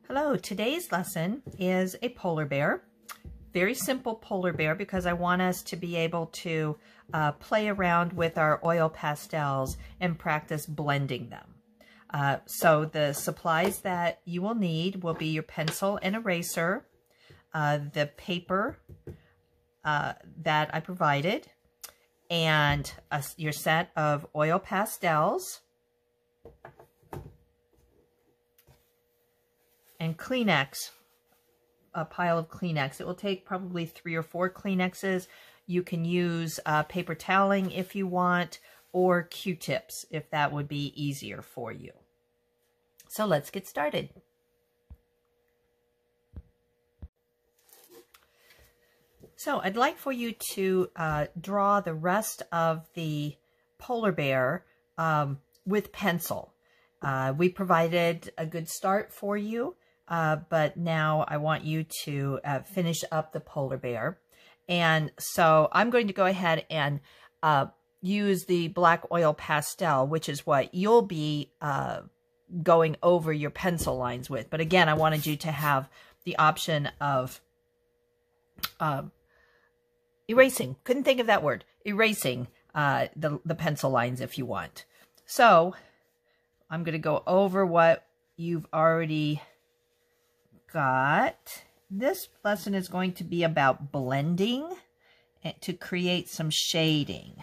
Hello, today's lesson is a polar bear. Very simple polar bear because I want us to be able to play around with our oil pastels and practice blending them. So the supplies that you will need will be your pencil and eraser, the paper that I provided, and your set of oil pastels, and Kleenex, a pile of Kleenex. It will take probably 3 or 4 Kleenexes. You can use paper toweling if you want, or Q-tips if that would be easier for you. So let's get started. So I'd like for you to draw the rest of the polar bear with pencil. We provided a good start for you. But now I want you to finish up the polar bear. And so I'm going to go ahead and use the black oil pastel, which is what you'll be going over your pencil lines with. But again, I wanted you to have the option of erasing. Couldn't think of that word. Erasing the pencil lines if you want. So I'm going to go over what you've already got. This lesson is going to be about blending to create some shading.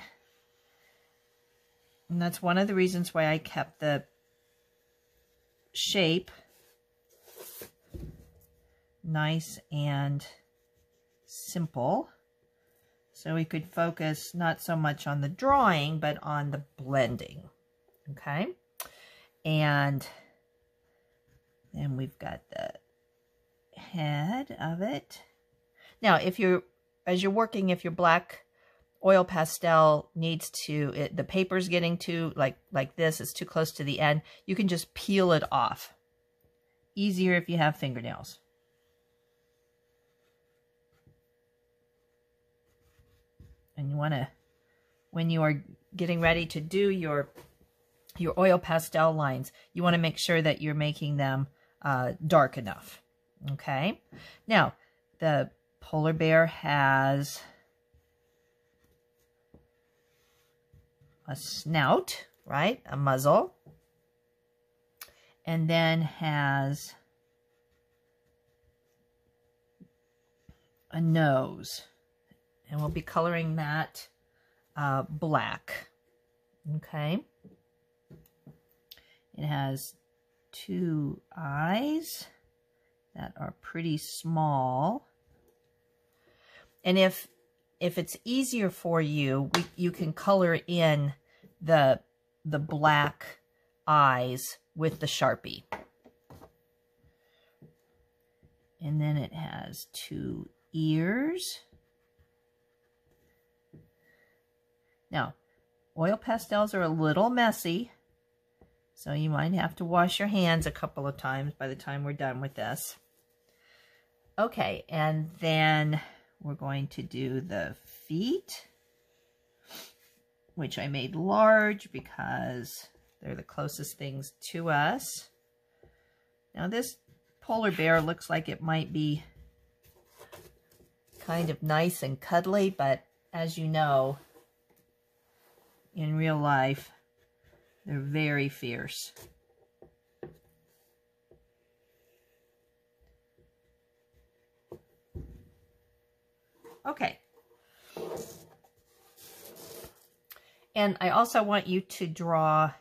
And that's one of the reasons why I kept the shape nice and simple, so we could focus not so much on the drawing but on the blending. Okay, and then we've got the head of it. Now, as you're working, if your black oil pastel needs to, the paper's getting too, like this, it's too close to the end, you can just peel it off. Easier if you have fingernails. And you want to, when you are getting ready to do your oil pastel lines, you want to make sure that you're making them dark enough. Okay, now the polar bear has a snout, right? A muzzle, and then has a nose, and we'll be coloring that black. Okay, it has 2 eyes that are pretty small. And if it's easier for you, you can color in the black eyes with the Sharpie. And then it has 2 ears. Now, oil pastels are a little messy, so you might have to wash your hands a couple of times by the time we're done with this. Okay, and then we're going to do the feet, which I made large because they're the closest things to us. Now this polar bear looks like it might be kind of nice and cuddly, but as you know, in real life, they're very fierce. Okay. And I also want you to draw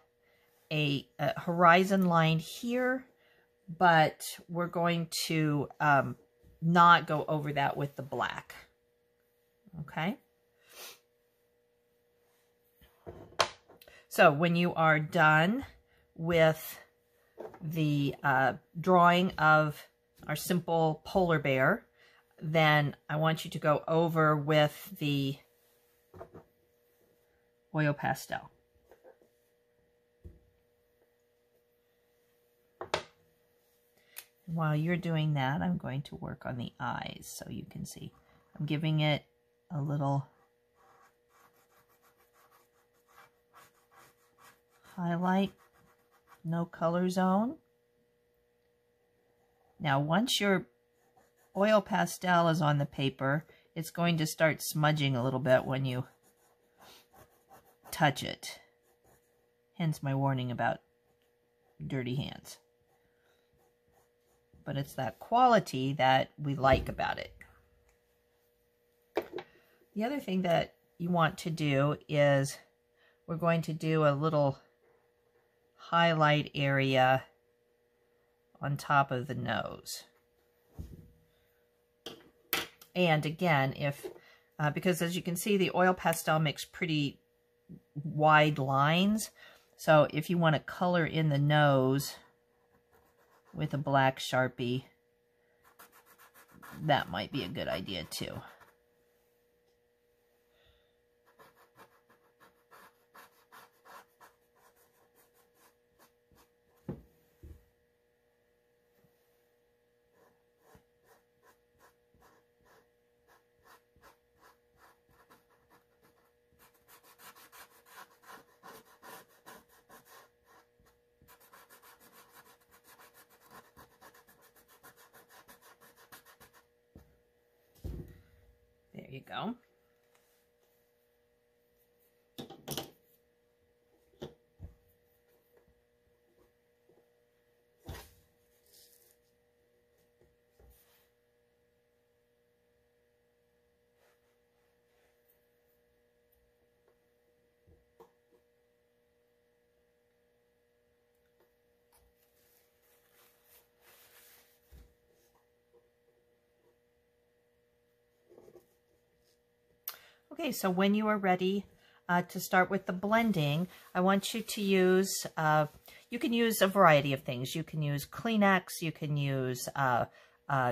a horizon line here, but we're going to not go over that with the black. Okay. So when you are done with the drawing of our simple polar bear, then I want you to go over with the oil pastel. While you're doing that, I'm going to work on the eyes so you can see. I'm giving it a little highlight, no color zone. Now, once your oil pastel is on the paper, it's going to start smudging a little bit when you touch it. Hence my warning about dirty hands. But it's that quality that we like about it. The other thing that you want to do is we're going to do a little highlight area on top of the nose. And again, because as you can see, the oil pastel makes pretty wide lines. So if you want to color in the nose with a black Sharpie, that might be a good idea too. There you go. Okay, so when you are ready to start with the blending, I want you to use, you can use a variety of things. You can use Kleenex, you can use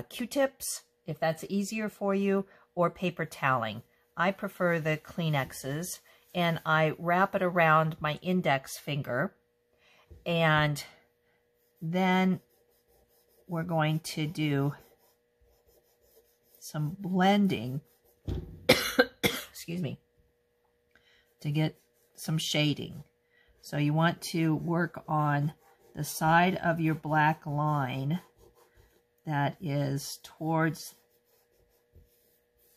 Q-tips, if that's easier for you, or paper toweling. I prefer the Kleenexes, and I wrap it around my index finger, and then we're going to do some blending excuse me, to get some shading. So you want to work on the side of your black line that is towards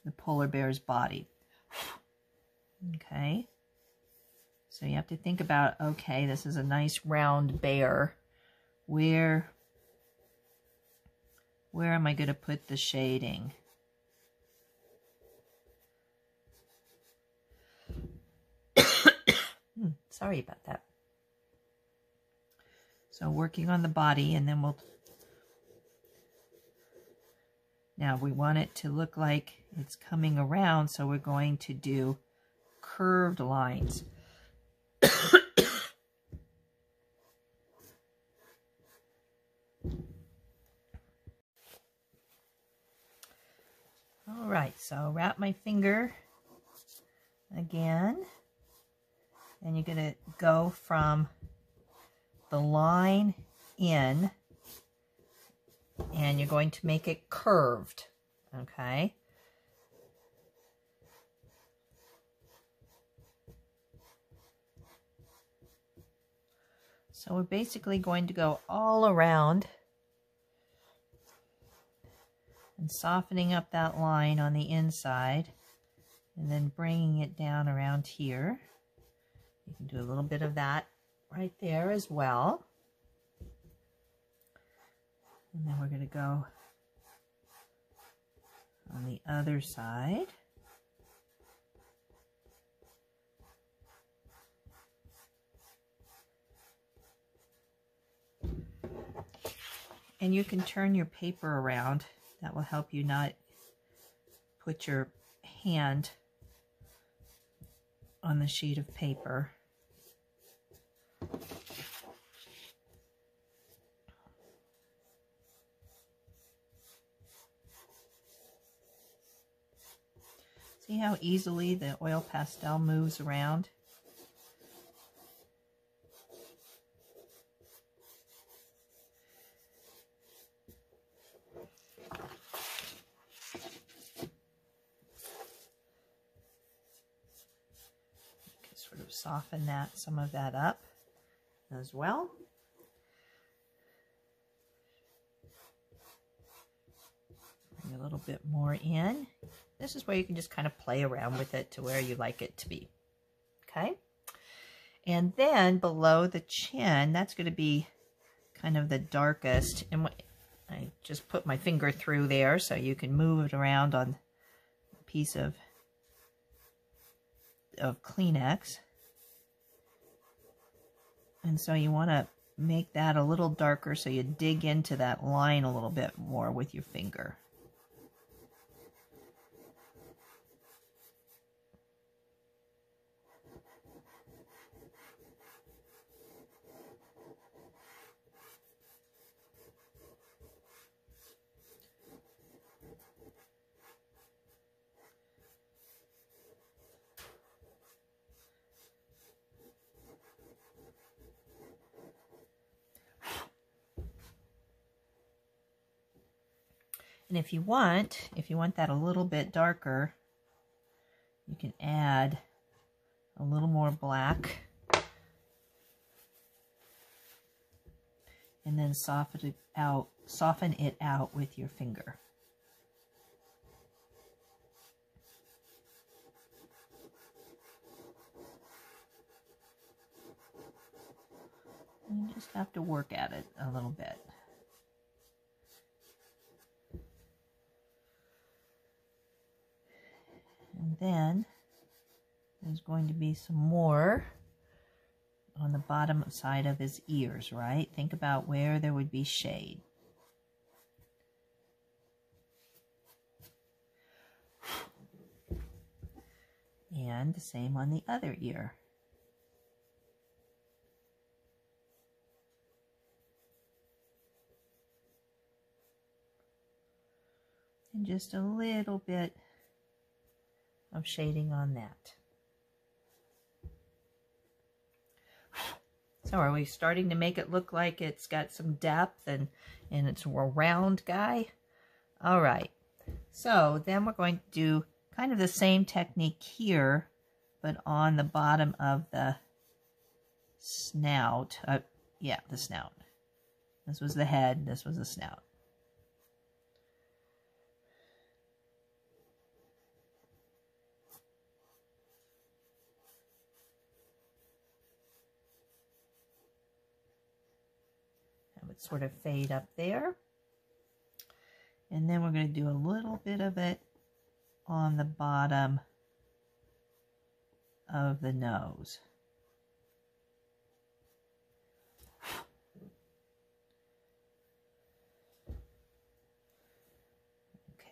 the polar bear's body. Okay. So you have to think about, okay, this is a nice round bear. Where am I going to put the shading? Sorry about that. So working on the body, and then now we want it to look like it's coming around, so we're going to do curved lines. All right, so wrap my finger again. And you're going to go from the line in, and you're going to make it curved, okay? So we're basically going to go all around and softening up that line on the inside, and then bringing it down around here. You can do a little bit of that right there as well. And then we're going to go on the other side. And you can turn your paper around. That will help you not put your hand on the sheet of paper. See how easily the oil pastel moves around? Sort of soften some of that up as well. little bit more in. This is where you can just kind of play around with it to where you like it to be. Okay? And then below the chin, that's going to be kind of the darkest. And I just put my finger through there so you can move it around on a piece of Kleenex. And so you want to make that a little darker so you dig into that line a little bit more with your finger. And if you want that a little bit darker, you can add a little more black and then soften it out with your finger. You just have to work at it a little bit. And then there's going to be some more on the bottom side of his ears, right? Think about where there would be shade. And the same on the other ear. And just a little bit of shading on that. So are we starting to make it look like it's got some depth and it's a round guy? All right. So then we're going to do kind of the same technique here, but on the bottom of the snout. Yeah, the snout. This was the head, this was the snout. Sort of fade up there. And then we're going to do a little bit of it on the bottom of the nose.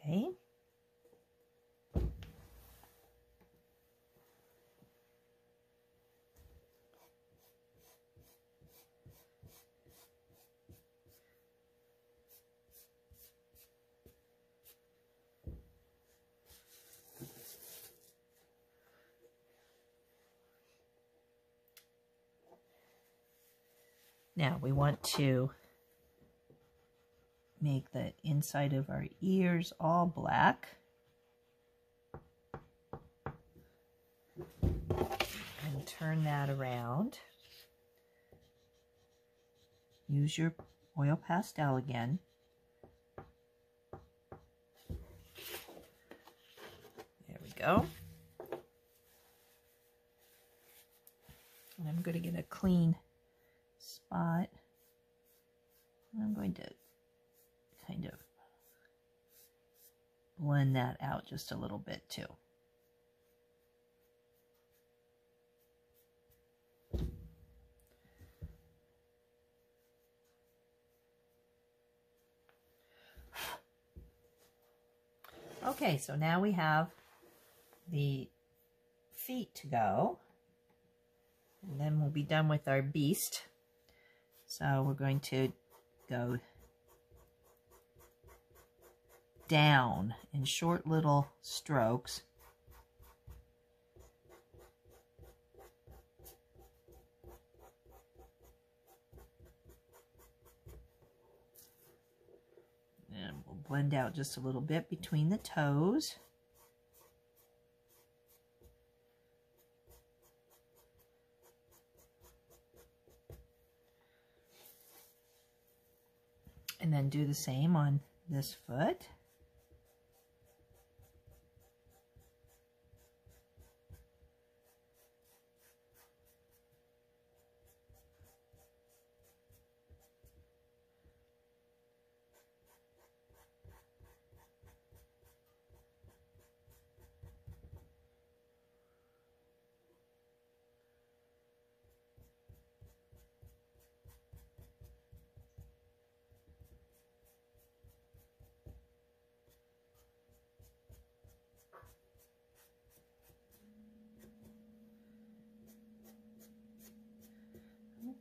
Okay. Now we want to make the inside of our ears all black. And turn that around. Use your oil pastel again. There we go. And I'm going to get a clean spot. I'm going to kind of blend that out just a little bit too. Okay, so now we have the feet to go, and then we'll be done with our beast. So we're going to go down in short little strokes. And we'll blend out just a little bit between the toes. And then do the same on this foot.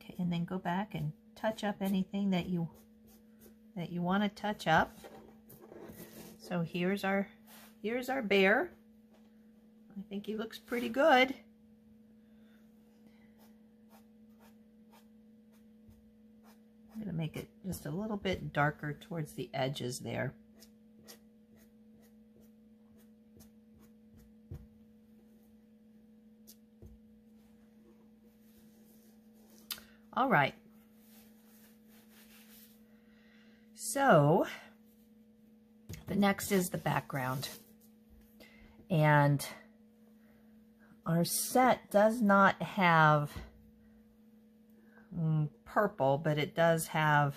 Okay, and then go back and touch up anything that you want to touch up. So here's our bear. I think he looks pretty good. I'm going to make it just a little bit darker towards the edges there. All right. So the next is the background. And our set does not have purple, but it does have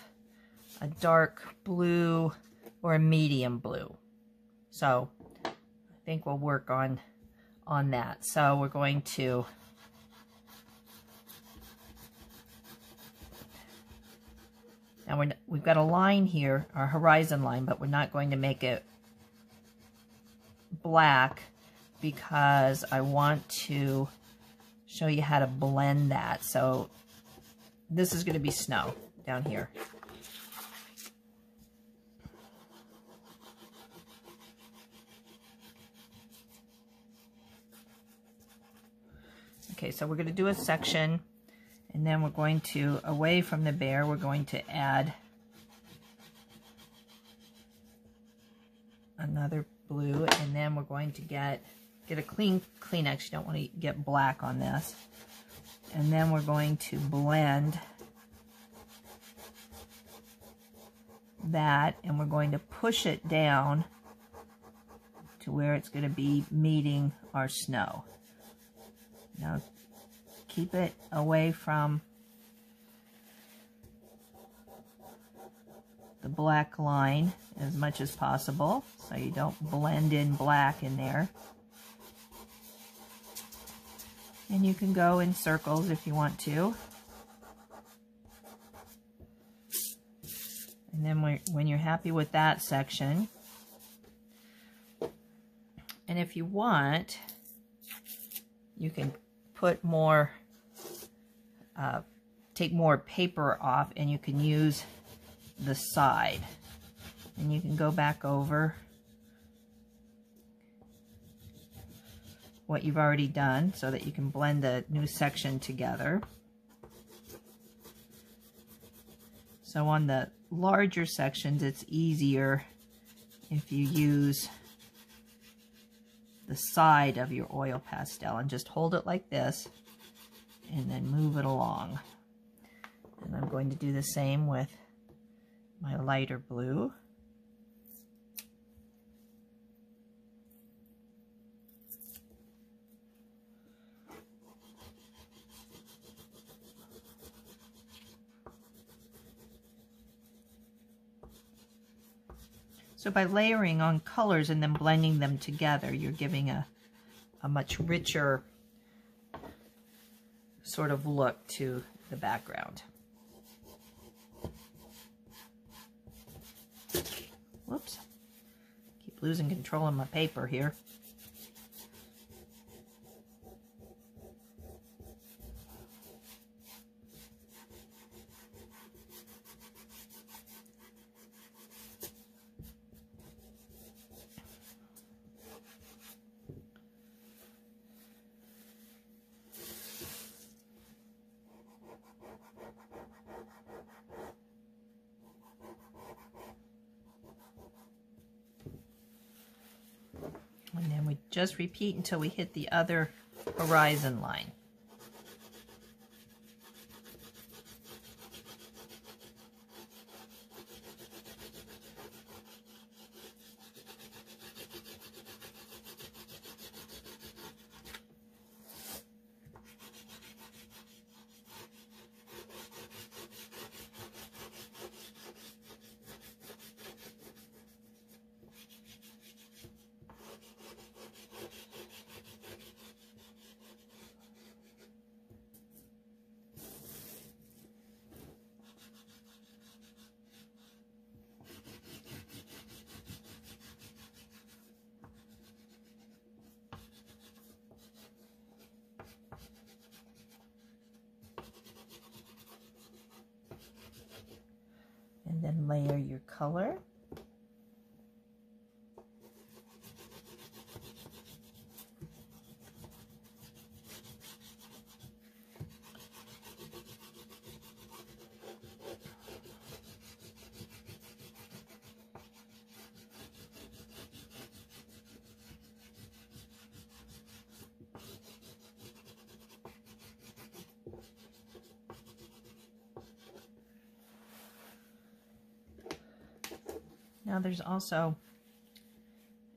a dark blue or a medium blue. So I think we'll work on that. So we're going to now we've got a line here, our horizon line, but we're not going to make it black because I want to show you how to blend that. So this is going to be snow down here. Okay, so we're going to do a section, and then we're going to, away from the bear, we're going to add another blue, and then we're going to get a clean Kleenex. You don't want to get black on this. And then we're going to blend that, and we're going to push it down to where it's going to be meeting our snow. Now keep it away from the black line as much as possible so you don't blend in black in there. And you can go in circles if you want to. And then when you're happy with that section, and if you want, you can put more, take more paper off, and you can use the side. And you can go back over what you've already done so that you can blend the new section together. So on the larger sections, it's easier if you use the side of your oil pastel and just hold it like this and then move it along. And I'm going to do the same with my lighter blue. So by layering on colors and then blending them together, you're giving a much richer sort of look to the background. Whoops. Keep losing control of my paper here. And then we just repeat until we hit the other horizon line. And then layer your color. Now there's also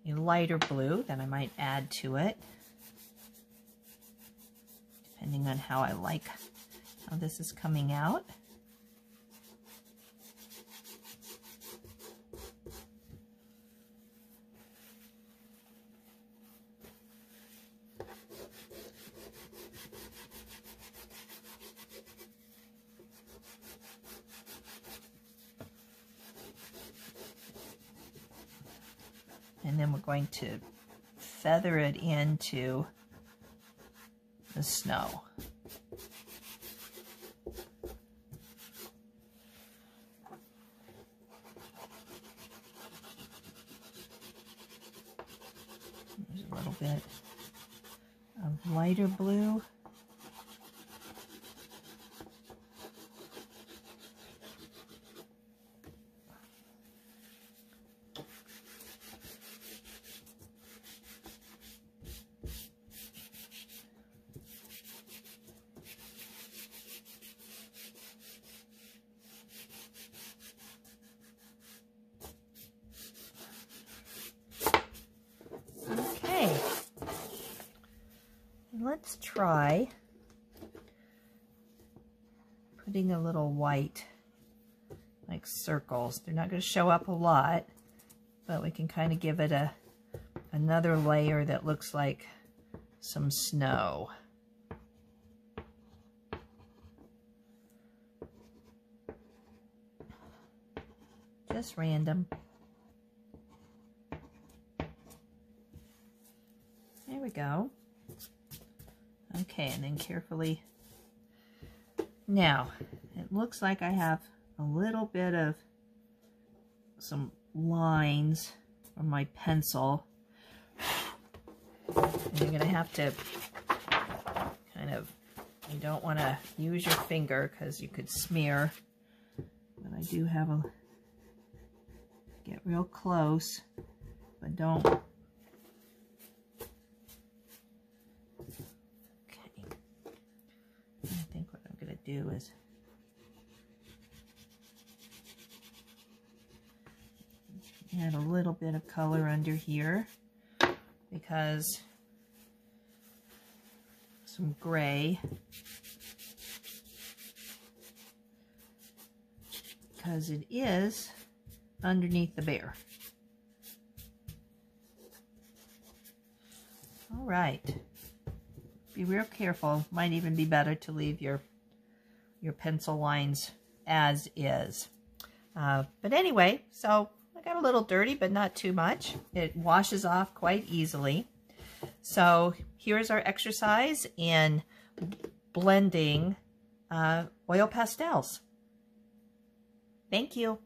a lighter blue that I might add to it, depending on how I like how this is coming out. And then we're going to feather it into the snow. There's a little bit of lighter blue. Let's try putting a little white, like circles. They're not going to show up a lot, but we can kind of give it another layer that looks like some snow. Just random. There we go. Okay, and then carefully. Now, it looks like I have a little bit of some lines on my pencil. And you're going to have to kind of, you don't want to use your finger because you could smear. But I do have a, get real close, but don't. Do is add a little bit of color under here because some gray, because it is underneath the bear. All right, be real careful. Might even be better to leave your pencil lines as is. But anyway, so I got a little dirty, but not too much. It washes off quite easily. So here's our exercise in blending oil pastels. Thank you.